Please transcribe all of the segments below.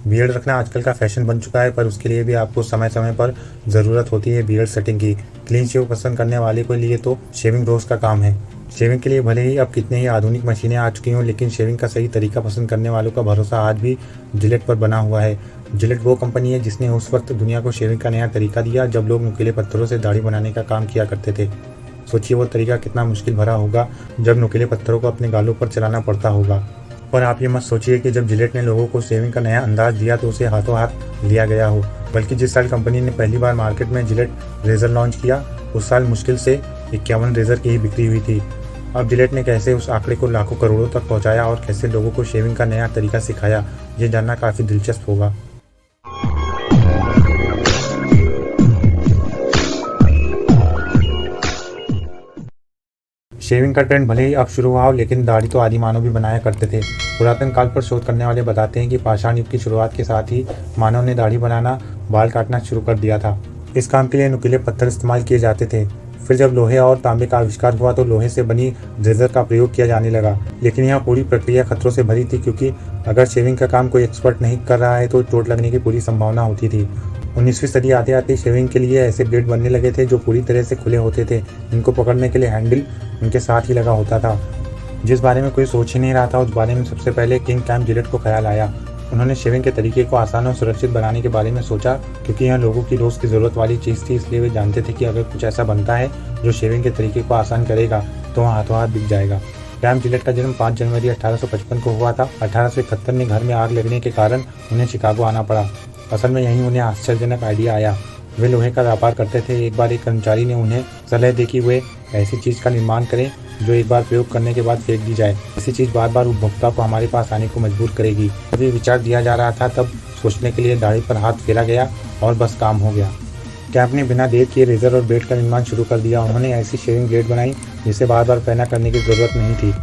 Beard रखना आजकल का फैशन बन चुका है, पर उसके लिए भी आपको समय समय पर ज़रूरत होती है बियर्ड सेटिंग की। क्लीन शेव पसंद करने वाले के लिए तो शेविंग रोज का काम है। शेविंग के लिए भले ही अब कितने ही आधुनिक मशीनें आ चुकी हों, लेकिन शेविंग का सही तरीका पसंद करने वालों का भरोसा आज भी जिलेट पर बना हुआ है। जिलेट वो कंपनी है जिसने उस वक्त दुनिया को शेविंग का नया तरीका दिया जब लोग नुकीले पत्थरों से दाढ़ी बनाने का काम किया करते थे। सोचिए वो तरीका कितना मुश्किल भरा होगा जब नुकीले पत्थरों को अपने गालों पर चलाना पड़ता होगा। पर आप ये मत सोचिए कि जब जिलेट ने लोगों को शेविंग का नया अंदाज दिया तो उसे हाथों हाथ लिया गया हो, बल्कि जिस साल कंपनी ने पहली बार मार्केट में जिलेट रेजर लॉन्च किया उस साल मुश्किल से 51 रेजर की ही बिक्री हुई थी। अब जिलेट ने कैसे उस आंकड़े को लाखों करोड़ों तक पहुंचाया और कैसे लोगों को शेविंग का नया तरीका सिखाया, ये जानना काफ़ी दिलचस्प होगा। शेविंग का ट्रेंड भले ही अब शुरू हुआ हो, लेकिन दाढ़ी तो आदि मानव भी बनाया करते थे। पुरातन काल पर शोध करने वाले बताते हैं कि पाषाण युग की शुरुआत के साथ ही मानव ने दाढ़ी बनाना, बाल काटना शुरू कर दिया था। इस काम के लिए नुकीले पत्थर इस्तेमाल किए जाते थे। फिर जब लोहे और तांबे का आविष्कार हुआ तो लोहे से बनी रेजर का प्रयोग किया जाने लगा, लेकिन यह पूरी प्रक्रिया खतरों से भरी थी, क्योंकि अगर शेविंग का काम कोई एक्सपर्ट नहीं कर रहा है तो चोट लगने की पूरी संभावना होती थी। 19वीं सदी आते आते शेविंग के लिए ऐसे ब्लेड बनने लगे थे जो पूरी तरह से खुले होते थे। इनको पकड़ने के लिए हैंडल उनके साथ ही लगा होता था। जिस बारे में कोई सोच ही नहीं रहा था, उस बारे में सबसे पहले किंग कैम जिलेट को ख्याल आया। उन्होंने शेविंग के तरीके को आसान और सुरक्षित बनाने के बारे में सोचा, क्योंकि यह लोगों की रोज़ की ज़रूरत वाली चीज़ थी। इसलिए वे जानते थे कि अगर कुछ ऐसा बनता है जो शेविंग के तरीके को आसान करेगा तो वह हाथों हाथ बिक जाएगा। कैम जिलेट का जन्म 5 जनवरी 1855 को हुआ था। 1871 में घर में आग लगने के कारण उन्हें शिकागो आना पड़ा। असल में यहीं उन्हें आश्चर्यजनक आइडिया आया। वे लोहे का व्यापार करते थे। एक बार एक कर्मचारी ने उन्हें सलाह दी कि वे ऐसी चीज़ का निर्माण करें जो एक बार प्रयोग करने के बाद फेंक दी जाए। ऐसी चीज़ बार बार उपभोक्ता को हमारे पास आने को मजबूर करेगी। जब ये विचार दिया जा रहा था तब सोचने के लिए दाढ़ी पर हाथ फेरा गया और बस काम हो गया। कैप ने बिना देर किए रेजर और ब्लेड का निर्माण शुरू कर दिया। उन्होंने ऐसी शेविंग ब्लेड बनाई जिसे बार बार पहना करने की ज़रूरत नहीं थी,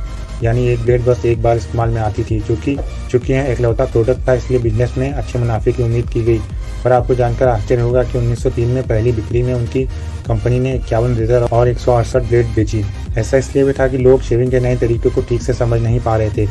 यानी एक ब्लेड बस एक बार इस्तेमाल में आती थी। चूँकि यह एकलौता प्रोडक्ट था, इसलिए बिजनेस में अच्छे मुनाफे की उम्मीद की गई। पर आपको जानकर आश्चर्य होगा कि 1903 में पहली बिक्री में उनकी कंपनी ने 51 रेजर और 168 ब्लेड बेची। ऐसा इसलिए भी था कि लोग शेविंग के नए तरीके को ठीक से समझ नहीं पा रहे थे।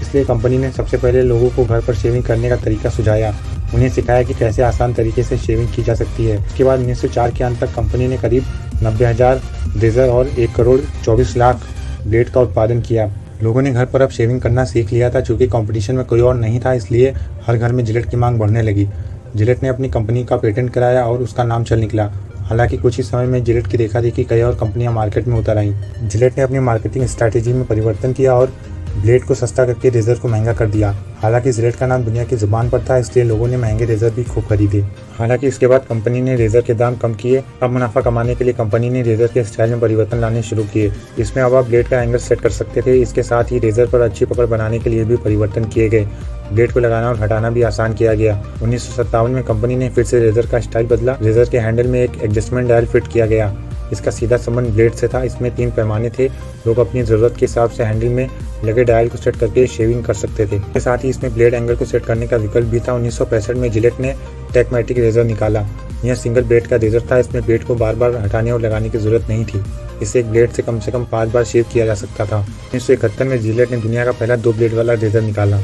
इसलिए कंपनी ने सबसे पहले लोगों को घर पर शेविंग करने का तरीका सुझाया। उन्हें सिखाया कि कैसे आसान तरीके से शेविंग की जा सकती है। इसके बाद 1904 के अंत तक कंपनी ने करीब 90,000 रेजर और 1,24,00,000 ब्लेड का उत्पादन किया। लोगों ने घर पर अब शेविंग करना सीख लिया था। चूँकि कंपटीशन में कोई और नहीं था, इसलिए हर घर में जिलेट की मांग बढ़ने लगी। जिलेट ने अपनी कंपनी का पेटेंट कराया और उसका नाम चल निकला। हालांकि कुछ ही समय में जिलेट की देखा देखी कई और कंपनियां मार्केट में उतर आईं। जिलेट ने अपनी मार्केटिंग स्ट्रैटेजी में परिवर्तन किया और ब्लेड को सस्ता करके रेजर को महंगा कर दिया। हालांकि जिलेट का नाम दुनिया की जुबान पर था, इसलिए लोगों ने महंगे रेजर भी खूब खरीदे। हालांकि इसके बाद कंपनी ने रेजर के दाम कम किए। अब मुनाफा कमाने के लिए कंपनी ने रेजर के स्टाइल में परिवर्तन लाने शुरू किए। इसमें अब आप ब्लेड का एंगल सेट कर सकते थे। इसके साथ ही रेजर पर अच्छी पकड़ बनाने के लिए भी परिवर्तन किए गए। ब्लेड को लगाना और हटाना भी आसान किया गया। 1957 में कंपनी ने फिर से रेजर का स्टाइल बदला। रेजर के हैंडल में एक एडजस्टमेंट डायल फिट किया गया। इसका सीधा संबंध ब्लेड से था। इसमें 3 पैमाने थे। लोग अपनी ज़रूरत के हिसाब से हैंडल में लगे डायल को सेट करके शेविंग कर सकते थे। इसके साथ ही इसमें ब्लेड एंगल को सेट करने का विकल्प भी था। 1965 में जिलेट ने टेकमैटिक रेजर निकाला। यह सिंगल ब्लेड का रेजर था। इसमें ब्लेड को बार बार हटाने और लगाने की जरूरत नहीं थी। इसे एक ब्लेड से कम 5 बार शेव किया जा सकता था। 1971 में जिलेट ने दुनिया का पहला 2 ब्लेड वाला रेजर निकाला।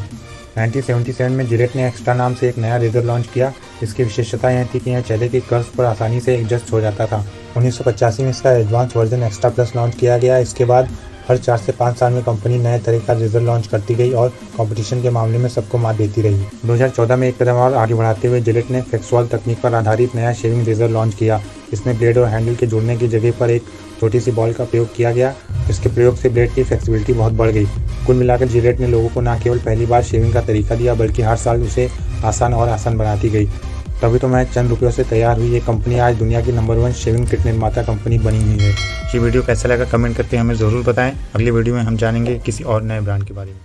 1977 में जिलेट ने एक्स्ट्रा नाम से एक नया रेजर लॉन्च किया। इसकी विशेषता यह थी कि यह चेहरे की कर्व्स पर आसानी से एडजस्ट हो जाता था। 1985 में इसका advance version extra plus launch किया गया। इसके बाद हर 4 से 5 साल में कंपनी नए तरह का रेजर लॉन्च करती गई और कंपटीशन के मामले में सबको मात देती रही। 2014 में एक कदम और आगे बढ़ाते हुए जिलेट ने फ्लेक्सवॉल तकनीक पर आधारित नया शेविंग रेजर लॉन्च किया। इसमें ब्लेड और हैंडल के जुड़ने की जगह पर एक छोटी सी बॉल का प्रयोग किया गया। इसके प्रयोग से ब्लेड की फ्लेक्सिबिलिटी बहुत बढ़ गई। कुल मिलाकर जिलेट ने लोगों को न केवल पहली बार शेविंग का तरीका दिया, बल्कि हर साल उसे आसान और आसान बनाती गई। तभी तो मैं चंद रुपयों से तैयार हुई ये कंपनी आज दुनिया की नंबर 1 शेविंग किट निर्माता कंपनी बनी हुई है। ये वीडियो कैसा लगा कमेंट करके हमें ज़रूर बताएं। अगली वीडियो में हम जानेंगे किसी और नए ब्रांड के बारे में।